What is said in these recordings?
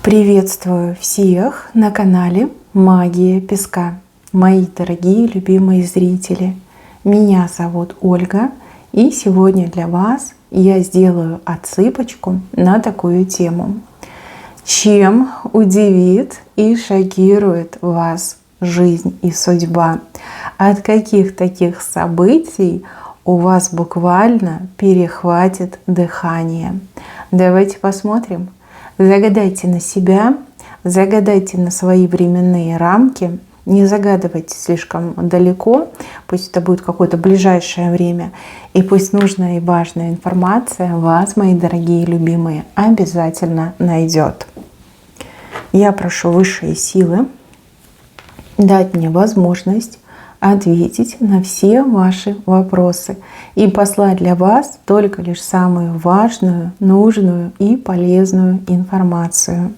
Приветствую всех на канале Магия Песка. Мои дорогие любимые зрители, меня зовут Ольга, и сегодня для вас я сделаю отсыпочку на такую тему. Чем удивит и шокирует вас жизнь и судьба? От каких таких событий у вас буквально перехватит дыхание? Давайте посмотрим. Загадайте на себя, загадайте на свои временные рамки, не загадывайте слишком далеко, пусть это будет какое-то ближайшее время, и пусть нужная и важная информация вас, мои дорогие любимые, обязательно найдет. Я прошу высшие силы дать мне возможность ответить на все ваши вопросы и послать для вас только лишь самую важную, нужную и полезную информацию.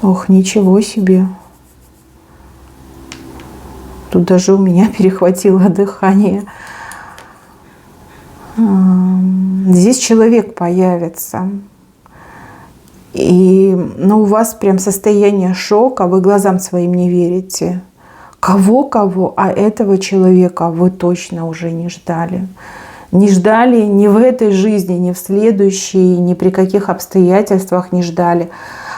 Ох, ничего себе! Тут даже у меня перехватило дыхание. Здесь человек появится. Но у вас прям состояние шока, вы глазам своим не верите. Кого-кого, а этого человека вы точно уже не ждали. Не ждали ни в этой жизни, ни в следующей, ни при каких обстоятельствах не ждали.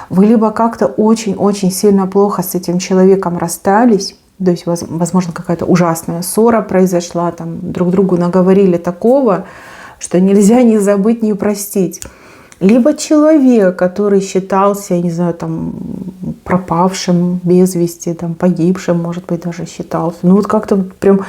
Вы либо как-то очень-очень сильно плохо с этим человеком расстались, то есть, возможно, какая-то ужасная ссора произошла, там друг другу наговорили такого, что нельзя ни забыть, ни простить. Либо человек, который считался, я не знаю, там, пропавшим без вести, там, погибшим, может быть, даже считался. Ну вот как-то прям,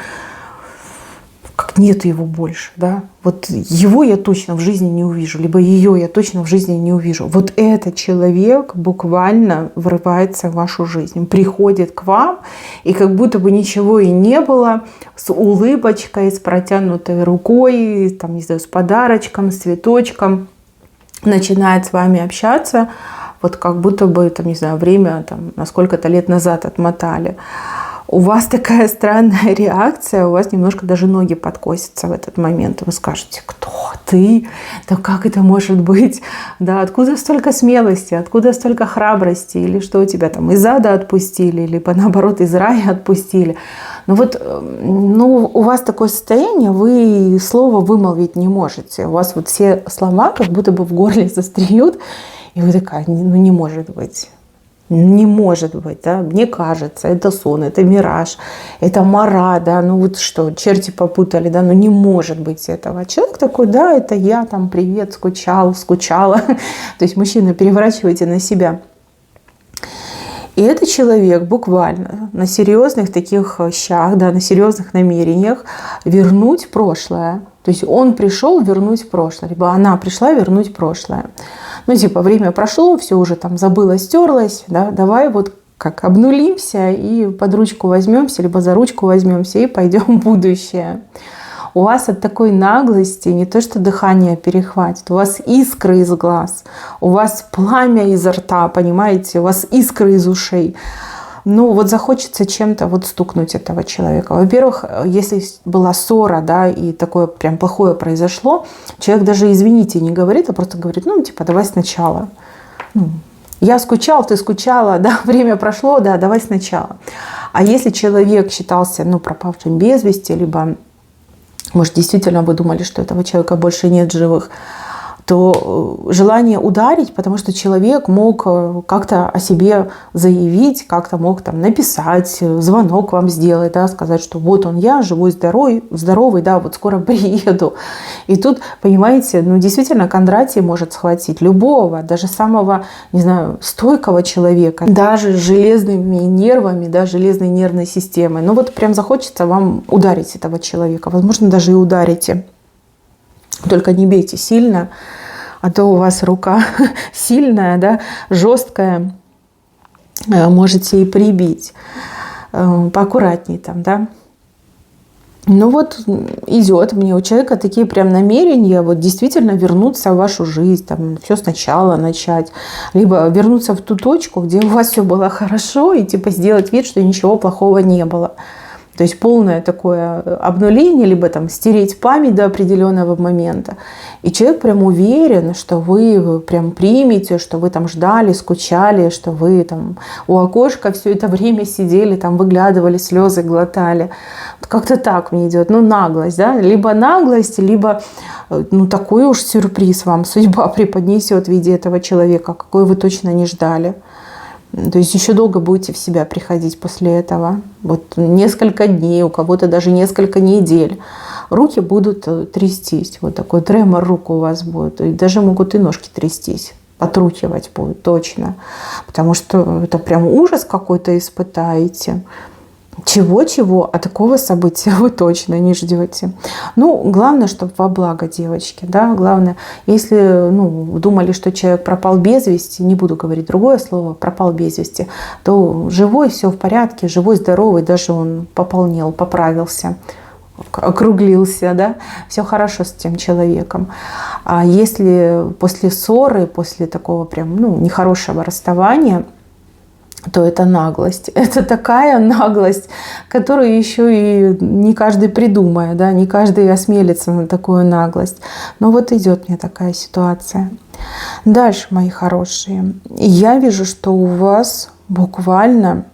как нет его больше, да. Вот его я точно в жизни не увижу, либо ее я точно в жизни не увижу. Вот этот человек буквально врывается в вашу жизнь, приходит к вам, и как будто бы ничего и не было, с улыбочкой, с протянутой рукой, там, не знаю, с подарочком, с цветочком, начинает с вами общаться, вот как будто бы, там, не знаю, время там, на сколько-то лет назад отмотали. У вас такая странная реакция, у вас немножко даже ноги подкосятся в этот момент. Вы скажете: кто ты? Да как это может быть? Да, откуда столько смелости, откуда столько храбрости? Или что у тебя там из ада отпустили, либо наоборот из рая отпустили? Ну вот, у вас такое состояние, вы слова вымолвить не можете. У вас вот все слова как будто бы в горле застряют, и вы такая: ну не может быть. Не может быть, да, мне кажется, это сон, это мираж, это мара, да, ну вот что, черти попутали, да, ну не может быть этого. Человек такой: да, это я, там, привет, скучала. То есть мужчина, переворачивайте на себя. И этот человек буквально на серьезных таких щах, да, на серьезных намерениях вернуть прошлое. То есть он пришел вернуть прошлое, либо она пришла вернуть прошлое. Ну, типа, время прошло, все уже там забылось, стерлось, да, давай вот как обнулимся и под ручку возьмемся, либо за ручку возьмемся и пойдем в будущее. У вас от такой наглости не то что дыхание перехватит, у вас искры из глаз, у вас пламя изо рта, понимаете, у вас искры из ушей. Ну вот захочется чем-то вот стукнуть этого человека. Во-первых, если была ссора, да, и такое прям плохое произошло, человек даже извините не говорит, а просто говорит: ну типа давай сначала. Я скучал, ты скучала, да, время прошло, да, давай сначала. А если человек считался, пропавшим без вести, либо, может, действительно вы думали, что этого человека больше нет в живых, то желание ударить, потому что человек мог как-то о себе заявить, как-то мог там написать, звонок вам сделать, да, сказать, что вот он я, живой, здоровый, да, вот скоро приеду. И тут, понимаете, действительно Кондратий может схватить любого, даже самого, не знаю, стойкого человека, даже с железными нервами, да, железной нервной системой. Ну вот прям захочется вам ударить этого человека, возможно, даже и ударите. Только не бейте сильно, а то у вас рука сильная, да, жесткая, можете и прибить. Поаккуратней там, да. Ну вот идет мне у человека такие прям намерения вот действительно вернуться в вашу жизнь, там, все сначала начать, либо вернуться в ту точку, где у вас все было хорошо, и типа сделать вид, что ничего плохого не было. То есть полное такое обнуление, либо там стереть память до определенного момента. И человек прям уверен, что вы прям примете, что вы там ждали, скучали, что вы там у окошка все это время сидели, там выглядывали, слезы глотали. Как-то так мне идет. Ну, наглость, да? Либо наглость, либо ну, такой уж сюрприз вам судьба преподнесет в виде этого человека, какой вы точно не ждали. То есть еще долго будете в себя приходить после этого. Вот несколько дней, у кого-то даже несколько недель. Руки будут трястись. Вот такой тремор рук у вас будет. И даже могут и ножки трястись. Потрухивать будут точно. Потому что это прям ужас какой-то испытаете. Чего-чего, а такого события вы точно не ждете. Ну, главное, чтобы во благо девочки, да, главное, если, думали, что человек пропал без вести, не буду говорить другое слово, пропал без вести, то живой, все в порядке, живой, здоровый, даже он пополнел, поправился, округлился, да, все хорошо с тем человеком. А если после ссоры, после такого прям, нехорошего расставания, то это наглость. Это такая наглость, которую еще и не каждый придумает, да, не каждый осмелится на такую наглость. Но вот идет мне такая ситуация. Дальше, мои хорошие, я вижу, что у вас буквально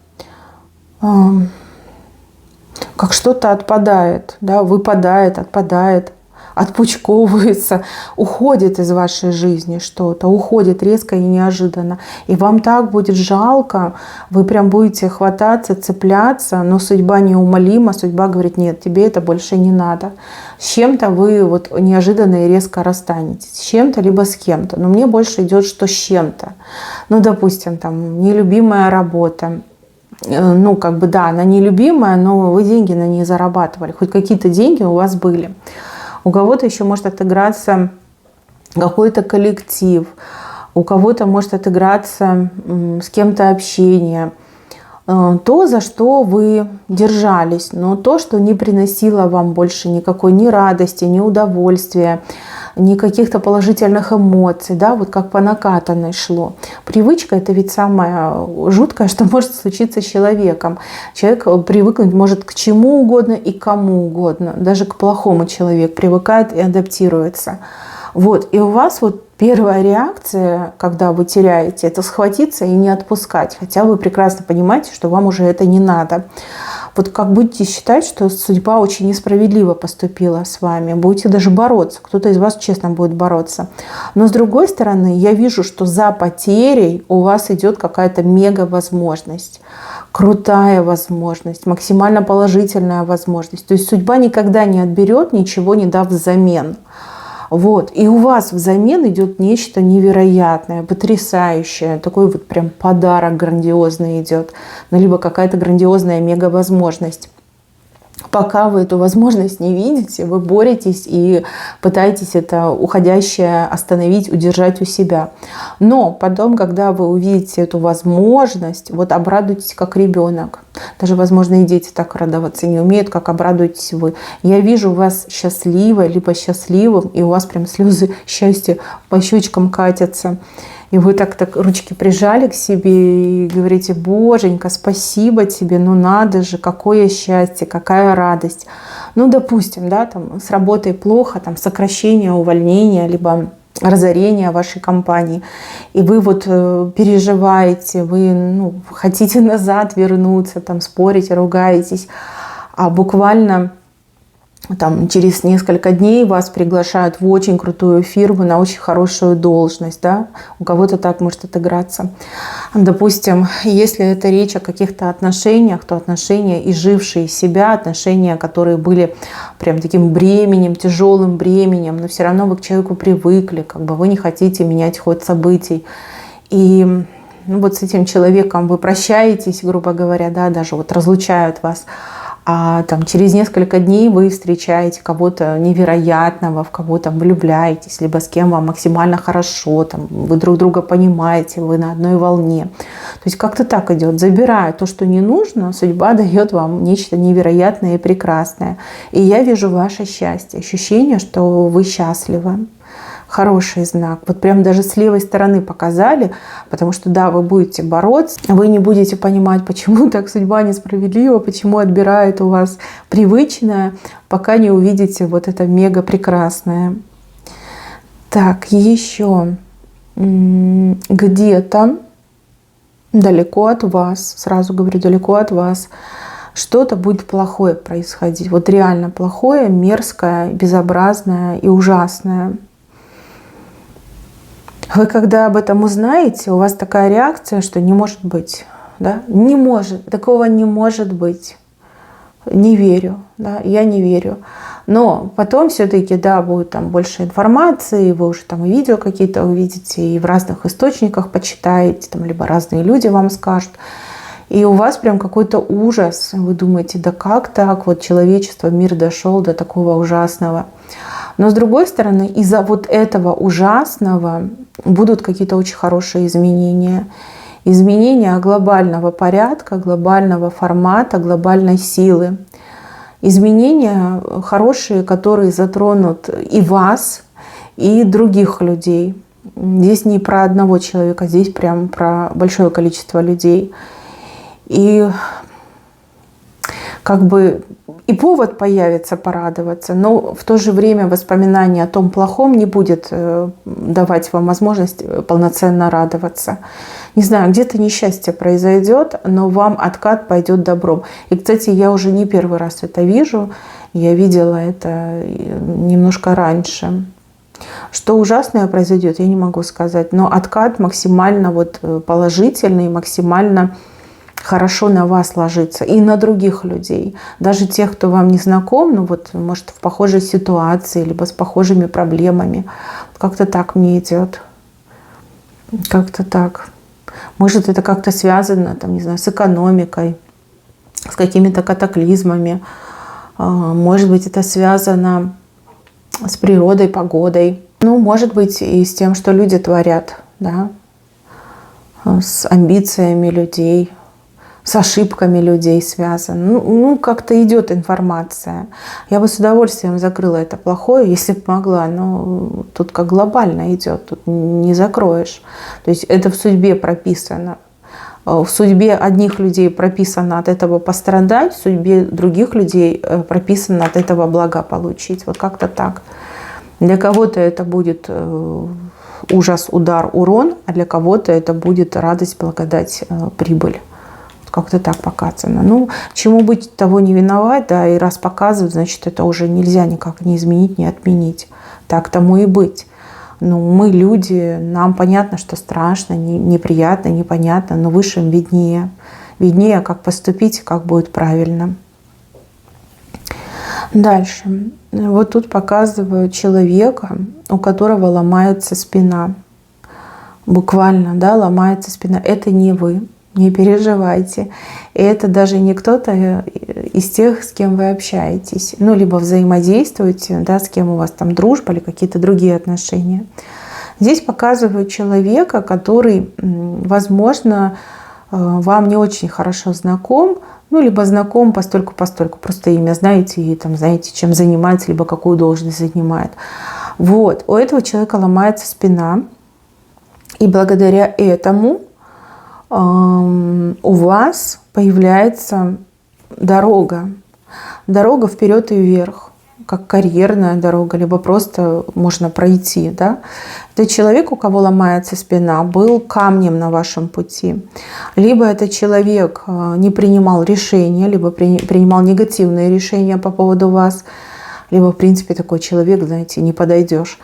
как что-то отпадает, да, выпадает, отпадает, отпучковывается, уходит из вашей жизни что-то, уходит резко и неожиданно. И вам так будет жалко, вы прям будете хвататься, цепляться, но судьба неумолима, судьба говорит, нет, тебе это больше не надо. С чем-то вы вот неожиданно и резко расстанетесь, с чем-то либо с кем-то. Но мне больше идет, что с чем-то. Ну, допустим, там, нелюбимая работа. Да, она нелюбимая, но вы деньги на ней зарабатывали, хоть какие-то деньги у вас были. У кого-то еще может отыграться какой-то коллектив, у кого-то может отыграться с кем-то общение. То, за что вы держались, но то, что не приносило вам больше никакой ни радости, ни удовольствия, ни каких-то положительных эмоций, да, вот как по накатанной шло. Привычка – это ведь самое жуткое, что может случиться с человеком. Человек привыкнуть может к чему угодно и к кому угодно. Даже к плохому человек привыкает и адаптируется. Вот. И у вас вот первая реакция, когда вы теряете, это схватиться и не отпускать. Хотя вы прекрасно понимаете, что вам уже это не надо. Вот как будете считать, что судьба очень несправедливо поступила с вами. Будете даже бороться. Кто-то из вас честно будет бороться. Но с другой стороны, я вижу, что за потерей у вас идет какая-то мега возможность. Крутая возможность, максимально положительная возможность. То есть судьба никогда не отберет, ничего не дав взамен. Вот. И у вас взамен идет нечто невероятное, потрясающее. Такой вот прям подарок грандиозный идет. Либо какая-то грандиозная мега-возможность. Пока вы эту возможность не видите, вы боретесь и пытаетесь это уходящее остановить, удержать у себя. Но потом, когда вы увидите эту возможность, вот обрадуйтесь как ребенок. Даже, возможно, и дети так радоваться не умеют, как обрадуетесь вы. Я вижу вас счастливой, либо счастливым, и у вас прям слезы счастья по щечкам катятся. И вы так ручки прижали к себе и говорите: Боженька, спасибо тебе, ну надо же, какое счастье, какая радость. Ну, допустим, да, там с работой плохо, там сокращение, увольнение, либо разорение вашей компании. И вы вот переживаете, вы хотите назад вернуться, там спорите, ругаетесь, а буквально там, через несколько дней вас приглашают в очень крутую фирму на очень хорошую должность. Да? У кого-то так может отыграться. Допустим, если это речь о каких-то отношениях, то отношения, изжившие себя, отношения, которые были прям таким бременем, тяжелым бременем, но все равно вы к человеку привыкли, как бы вы не хотите менять ход событий. И вот с этим человеком вы прощаетесь, грубо говоря, да, даже вот разлучают вас. А там через несколько дней вы встречаете кого-то невероятного, в кого там влюбляетесь, либо с кем вам максимально хорошо, там, вы друг друга понимаете, вы на одной волне. То есть как-то так идет. Забирая то, что не нужно, судьба дает вам нечто невероятное и прекрасное. И я вижу ваше счастье, ощущение, что вы счастливы. Хороший знак. Вот прям даже с левой стороны показали, потому что да, вы будете бороться, вы не будете понимать, почему так судьба несправедлива, почему отбирает у вас привычное, пока не увидите вот это мега прекрасное. Так, еще где-то далеко от вас, сразу говорю, далеко от вас, что-то будет плохое происходить. Вот реально плохое, мерзкое, безобразное и ужасное. Вы когда об этом узнаете, у вас такая реакция, что не может быть. Да? Не может, такого не может быть. Не верю, да? Я не верю. Но потом все-таки, да, будет там больше информации, вы уже там и видео какие-то увидите, и в разных источниках почитаете, там, либо разные люди вам скажут. И у вас прям какой-то ужас. Вы думаете, да как так? Вот человечество, мир дошел до такого ужасного. Но с другой стороны, из-за вот этого ужасного будут какие-то очень хорошие изменения. Изменения глобального порядка, глобального формата, глобальной силы. Изменения хорошие, которые затронут и вас, и других людей. Здесь не про одного человека, здесь прям про большое количество людей. И как бы и повод появится порадоваться, но в то же время воспоминание о том плохом не будет давать вам возможность полноценно радоваться. Не знаю, где-то несчастье произойдет, но вам откат пойдет добром. И, кстати, я уже не первый раз это вижу, я видела это немножко раньше. Что ужасное произойдет, я не могу сказать, но откат максимально вот положительный, максимально хорошо на вас ложится и на других людей. Даже тех, кто вам не знаком, ну вот, может, в похожей ситуации, либо с похожими проблемами. Как-то так мне идет. Как-то так. Может, это как-то связано, там, не знаю, с экономикой, с какими-то катаклизмами. Может быть, это связано с природой, погодой. Ну, может быть, и с тем, что люди творят, да, с амбициями людей, с ошибками людей связано. Ну как-то идет информация. Я бы с удовольствием закрыла это плохое, если бы могла, но тут как глобально идет, тут не закроешь. То есть это в судьбе прописано. В судьбе одних людей прописано от этого пострадать, в судьбе других людей прописано от этого блага получить. Вот как-то так. Для кого-то это будет ужас, удар, урон, а для кого-то это будет радость, благодать, прибыль. Как-то так показано. Ну, чему быть, того не виноват, да, и раз показывают, значит, это уже нельзя никак не изменить, не отменить. Так тому и быть. Ну, мы люди, нам понятно, что страшно, неприятно, непонятно, но высшим виднее. Виднее, как поступить, как будет правильно. Дальше. Вот тут показывают человека, у которого ломается спина. Буквально, да, ломается спина. Это не вы. Не переживайте. И это даже не кто-то из тех, с кем вы общаетесь. Ну, либо взаимодействуете, да, с кем у вас там дружба или какие-то другие отношения. Здесь показывают человека, который, возможно, вам не очень хорошо знаком, ну, либо знаком постольку-постольку. Просто имя знаете, и там знаете, чем занимается, либо какую должность занимает. Вот. У этого человека ломается спина. И благодаря этому у вас появляется дорога. Дорога вперед и вверх, как карьерная дорога, либо просто можно пройти. Да? Это человек, у кого ломается спина, был камнем на вашем пути. Либо этот человек не принимал решения, либо принимал негативные решения по поводу вас, либо, в принципе, такой человек, знаете, не подойдешь.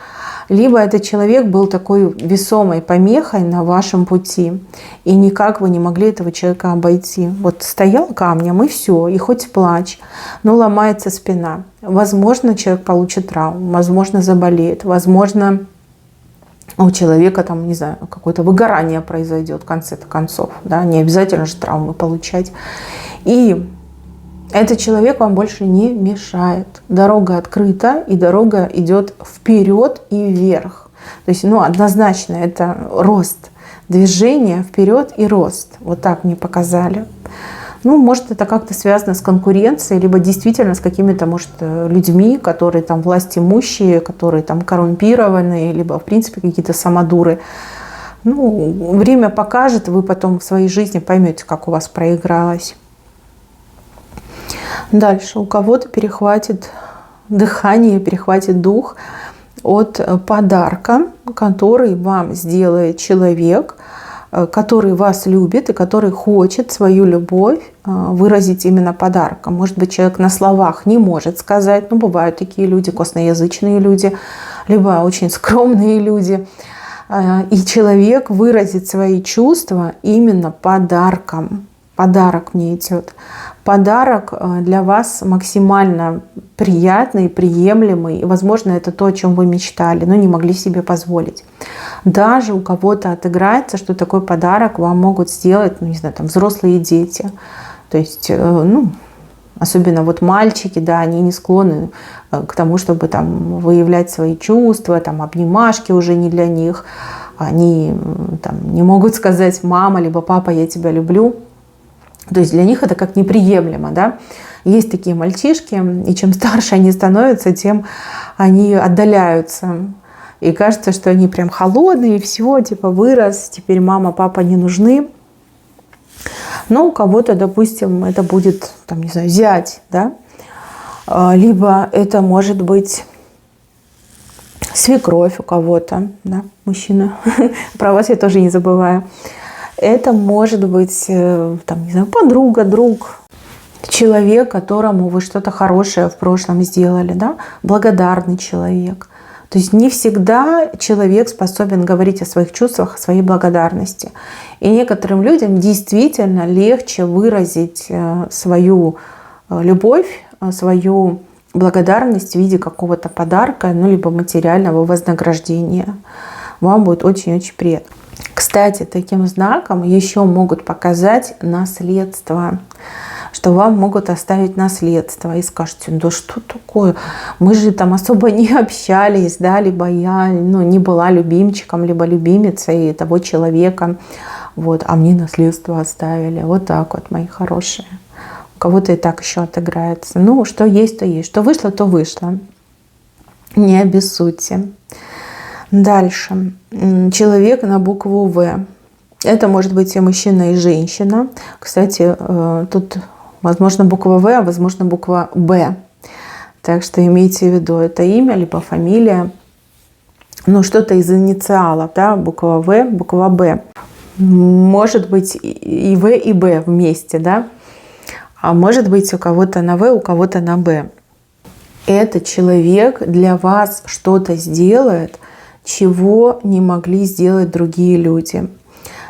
Либо этот человек был такой весомой помехой на вашем пути, и никак вы не могли этого человека обойти. Вот стоял камнем, и все, и хоть плачь, но ломается спина. Возможно, человек получит травму, возможно, заболеет, возможно, у человека там, не знаю, какое-то выгорание произойдет в конце концов. Да? Не обязательно же травмы получать. И этот человек вам больше не мешает. Дорога открыта, и дорога идет вперед и вверх. То есть, ну, однозначно это рост, движение вперед и рост. Вот так мне показали. Ну, может, это как-то связано с конкуренцией, либо действительно с какими-то, может, людьми, которые там властимущие, которые там коррумпированные, либо, в принципе, какие-то самодуры. Ну, время покажет, вы потом в своей жизни поймете, как у вас проигралось. Дальше. У кого-то перехватит дыхание, перехватит дух от подарка, который вам сделает человек, который вас любит и который хочет свою любовь выразить именно подарком. Может быть, человек на словах не может сказать, ну, бывают такие люди, косноязычные люди, либо очень скромные люди. И человек выразит свои чувства именно подарком. Подарок мне идет. Подарок для вас максимально приятный, приемлемый. И, возможно, это то, о чем вы мечтали, но не могли себе позволить. Даже у кого-то отыграется, что такой подарок вам могут сделать, ну, не знаю, там, взрослые дети. То есть, ну, особенно вот мальчики, да, они не склонны к тому, чтобы там выявлять свои чувства, там, обнимашки уже не для них. Они там не могут сказать: мама либо папа, я тебя люблю. То есть для них это как неприемлемо, да. Есть такие мальчишки, и чем старше они становятся, тем они отдаляются. И кажется, что они прям холодные, и все, типа вырос, теперь мама, папа не нужны. Но у кого-то, допустим, это будет, там, не знаю, зять, да. Либо это может быть свекровь у кого-то, да, мужчина. Про вас я тоже не забываю. Это может быть, там, не знаю, подруга, друг, человек, которому вы что-то хорошее в прошлом сделали, да, благодарный человек. То есть не всегда человек способен говорить о своих чувствах, о своей благодарности. И некоторым людям действительно легче выразить свою любовь, свою благодарность в виде какого-то подарка, ну, либо материального вознаграждения. Вам будет очень-очень приятно. Кстати, таким знаком еще могут показать наследство, что вам могут оставить наследство. И скажете: да что такое? Мы же там особо не общались, да, либо я, ну, не была любимчиком, либо любимицей того человека, вот, а мне наследство оставили. Вот так вот, мои хорошие. У кого-то и так еще отыграется. Ну, что есть, то есть. Что вышло, то вышло. Не обессудьте. Дальше. Человек на букву В. Это может быть и мужчина, и женщина. Кстати, тут, возможно, буква В, а возможно, буква Б. Так что имейте в виду, это имя, либо фамилия. Ну, что-то из инициалов, да, буква В, буква Б. Может быть и В, и Б вместе, да. А может быть у кого-то на В, у кого-то на Б. Этот человек для вас что-то сделает, чего не могли сделать другие люди.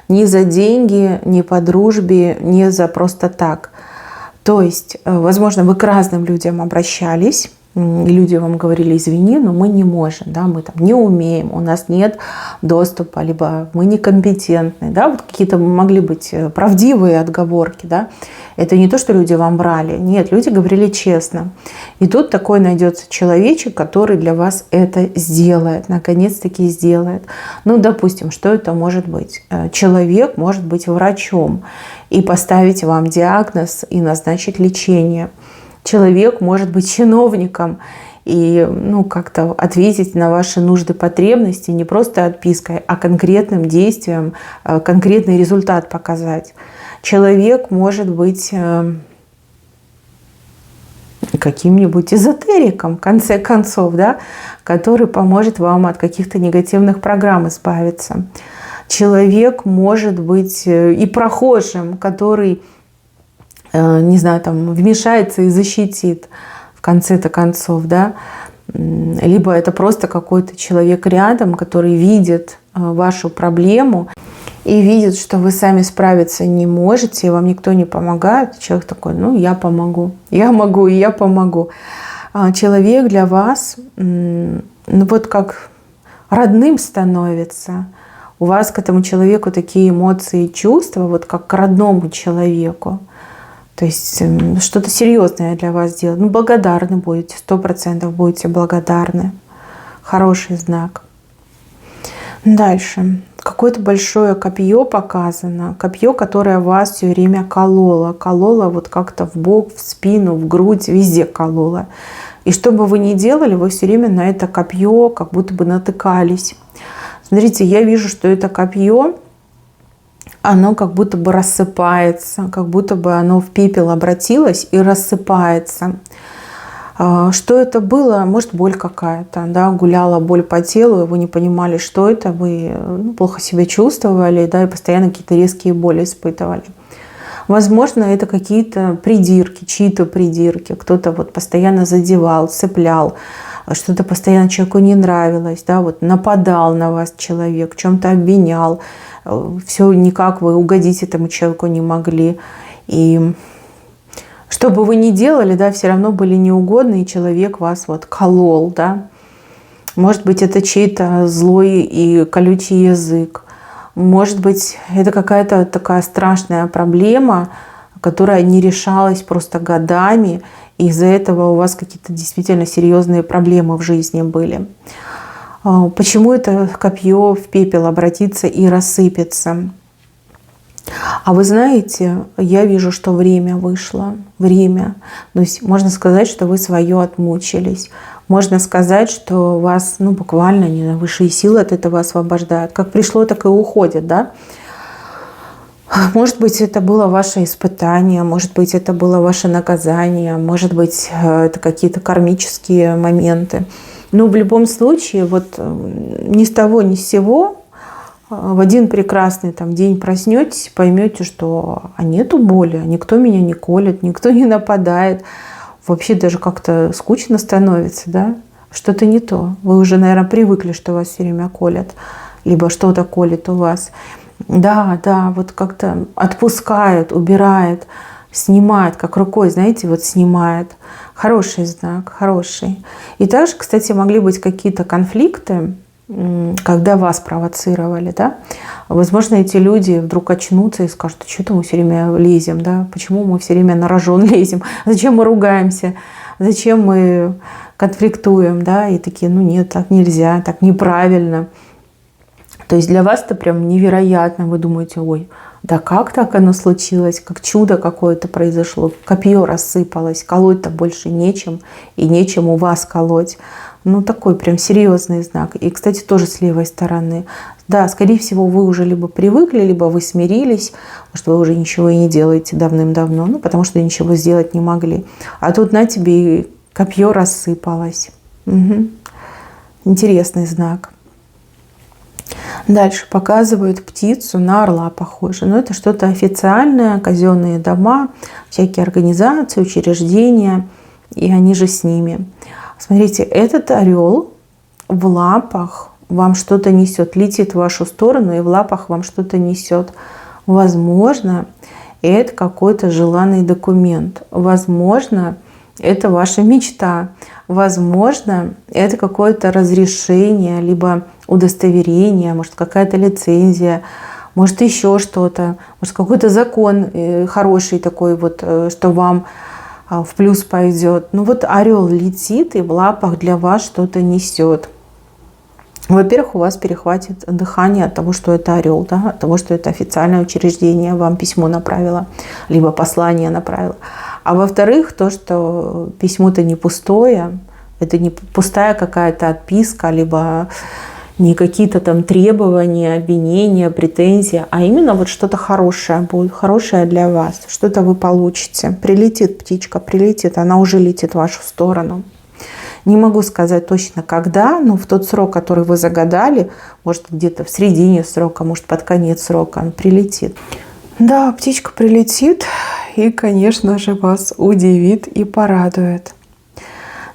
Ни за деньги, ни по дружбе, ни за просто так. То есть, возможно, вы к разным людям обращались, люди вам говорили: извини, но мы не можем, да, мы там не умеем, у нас нет доступа, либо мы некомпетентны, да, вот какие-то могли быть правдивые отговорки, да. Это не то, что люди вам врали, нет, люди говорили честно. И тут такой найдется человечек, который для вас это сделает, наконец-таки сделает. Ну, допустим, что это может быть? Человек может быть врачом и поставить вам диагноз и назначить лечение. Человек может быть чиновником и, ну, как-то ответить на ваши нужды, потребности не просто отпиской, а конкретным действием, конкретный результат показать. Человек может быть каким-нибудь эзотериком, в конце концов, да, который поможет вам от каких-то негативных программ избавиться. Человек может быть и прохожим, который, не знаю, там, вмешается и защитит в конце-то концов, да. Либо это просто какой-то человек рядом, который видит вашу проблему и видит, что вы сами справиться не можете, и вам никто не помогает. Человек такой: ну, я помогу, я могу, и я помогу. Человек для вас, ну, вот как родным становится. У вас к этому человеку такие эмоции и чувства, вот как к родному человеку. То есть что-то серьезное для вас делать. Ну, благодарны будете, 100% будете благодарны. Хороший знак. Дальше. какое-то большое копье показано. Копье, которое вас все время кололо. Кололо вот как-то в бок, в спину, в грудь, везде кололо. И что бы вы ни делали, вы все время на это копье как будто бы натыкались. Смотрите, я вижу, что это копье, оно как будто бы рассыпается, как будто бы оно в пепел обратилось и рассыпается. Что это было? Может, боль какая-то, да, гуляла боль по телу, и вы не понимали, что это, вы плохо себя чувствовали, да, и постоянно какие-то резкие боли испытывали. Возможно, это какие-то придирки, чьи-то придирки, кто-то вот постоянно задевал, цеплял, что-то постоянно человеку не нравилось, да, вот нападал на вас человек, в чем-то обвинял, все никак вы угодить этому человеку не могли. И что бы вы ни делали, да, все равно были неугодны, и человек вас вот колол, да. Может быть, это чей-то злой и колючий язык. Может быть, это какая-то такая страшная проблема, которая не решалась просто годами, и из-за этого у вас какие-то действительно серьезные проблемы в жизни были. Почему это копье в пепел обратится и рассыпется? А вы знаете, я вижу, что время вышло. Время. То есть можно сказать, что вы свое отмучились. Можно сказать, что вас буквально не на высшие силы от этого освобождают. Как пришло, так и уходит, да? Может быть, это было ваше испытание, может быть, это было ваше наказание, может быть, это какие-то кармические моменты. Но в любом случае, вот ни с того, ни с сего, в один прекрасный день проснетесь, поймете, что нету боли, никто меня не колет, никто не нападает. Вообще даже как-то скучно становится, да? Что-то не то. Вы уже, наверное, привыкли, что вас все время колят, либо что-то колет у вас. Да, вот как-то отпускает, убирает, снимает, как рукой, знаете, вот снимает. Хороший знак, хороший. И также, кстати, могли быть какие-то конфликты, когда вас провоцировали, да? Возможно, эти люди вдруг очнутся и скажут: а что-то мы все время лезем, да? Почему мы все время на рожон лезем? Зачем мы ругаемся? Зачем мы конфликтуем, да? И такие: нет, так нельзя, так неправильно. То есть для вас это прям невероятно. Вы думаете: ой, да как так оно случилось? Как чудо какое-то произошло. Копье рассыпалось, колоть-то больше нечем, и нечем у вас колоть. Такой прям серьезный знак. И, кстати, тоже с левой стороны. Да, скорее всего, вы уже либо привыкли, либо вы смирились, что вы уже ничего и не делаете давным-давно, потому что ничего сделать не могли. А тут на тебе и копье рассыпалось. Угу. Интересный знак. Дальше показывают птицу, на орла похоже. Но это что-то официальное, казенные дома, всякие организации, учреждения, и они же с ними. Смотрите, этот орел в лапах вам что-то несет, летит в вашу сторону и в лапах вам что-то несет. Возможно, это какой-то желанный документ. Возможно, это ваша мечта. Возможно, это какое-то разрешение, либо удостоверение, может, какая-то лицензия, может, еще что-то, может, какой-то закон хороший такой, что вам в плюс пойдет. Орел летит и в лапах для вас что-то несет. Во-первых, у вас перехватит дыхание от того, что это орел, да, от того, что это официальное учреждение вам письмо направило, либо послание направило. А во-вторых, то, что письмо-то не пустое, это не пустая какая-то отписка, либо не какие-то там требования, обвинения, претензии, а именно что-то хорошее будет, хорошее для вас, что-то вы получите. Прилетит птичка, прилетит, она уже летит в вашу сторону. Не могу сказать точно когда, но в тот срок, который вы загадали, может, где-то в середине срока, может, под конец срока она прилетит. Да, птичка прилетит и, конечно же, вас удивит и порадует.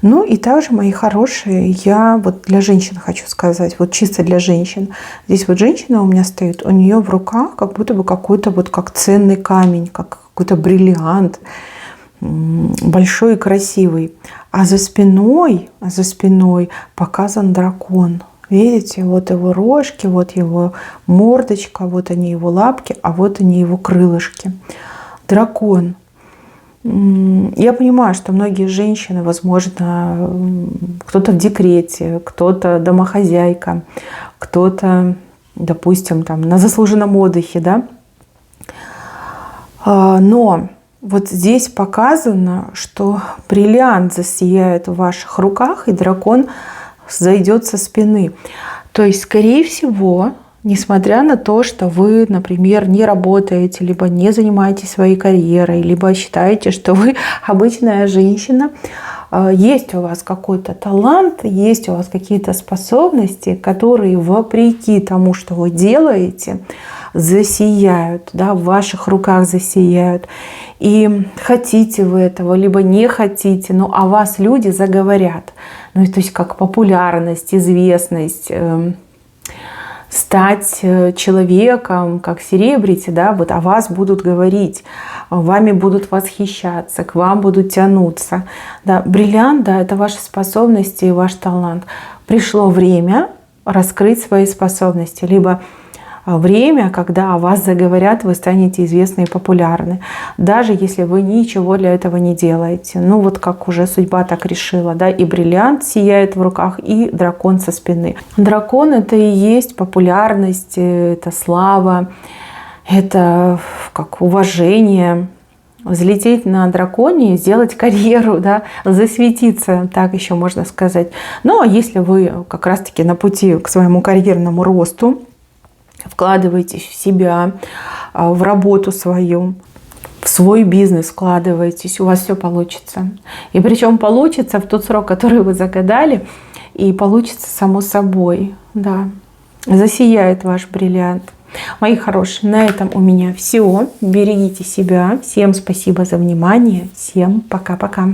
И также, мои хорошие, я для женщин хочу сказать, чисто для женщин. Здесь женщина у меня стоит, у нее в руках как будто бы какой-то как ценный камень, как какой-то бриллиант, большой и красивый. А за спиной показан дракон. Видите, его рожки, его мордочка, они его лапки, а они его крылышки. Дракон. Я понимаю, что многие женщины, возможно, кто-то в декрете, кто-то домохозяйка, кто-то допустим, там, на заслуженном отдыхе, да. Но вот здесь показано, что бриллиант засияет в ваших руках, и дракон зайдет со спины. То есть, скорее всего, несмотря на то, что вы, например, не работаете, либо не занимаетесь своей карьерой, либо считаете, что вы обычная женщина, есть у вас какой-то талант, есть у вас какие-то способности, которые вопреки тому, что вы делаете, засияют, да, в ваших руках засияют. И хотите вы этого, либо не хотите, но о вас люди заговорят. Ну, то есть как популярность, известность, стать человеком, как селебрити, да, вот о вас будут говорить, вами будут восхищаться, к вам будут тянуться. Да, бриллиант, да, это ваши способности и ваш талант. Пришло время раскрыть свои способности, либо время, когда о вас заговорят, вы станете известны и популярны. Даже если вы ничего для этого не делаете. Ну вот как уже судьба так решила, да, и бриллиант сияет в руках, и дракон со спины. Дракон — это и есть популярность, это слава, это как уважение. Взлететь на драконе, сделать карьеру, да, засветиться, так еще можно сказать. Ну а если вы как раз-таки на пути к своему карьерному росту, вкладываетесь в себя, в работу свою, в свой бизнес вкладываетесь, у вас все получится. И причем получится в тот срок, который вы загадали, и получится само собой. Да. Засияет ваш бриллиант. Мои хорошие, на этом у меня все. Берегите себя. Всем спасибо за внимание. Всем пока-пока.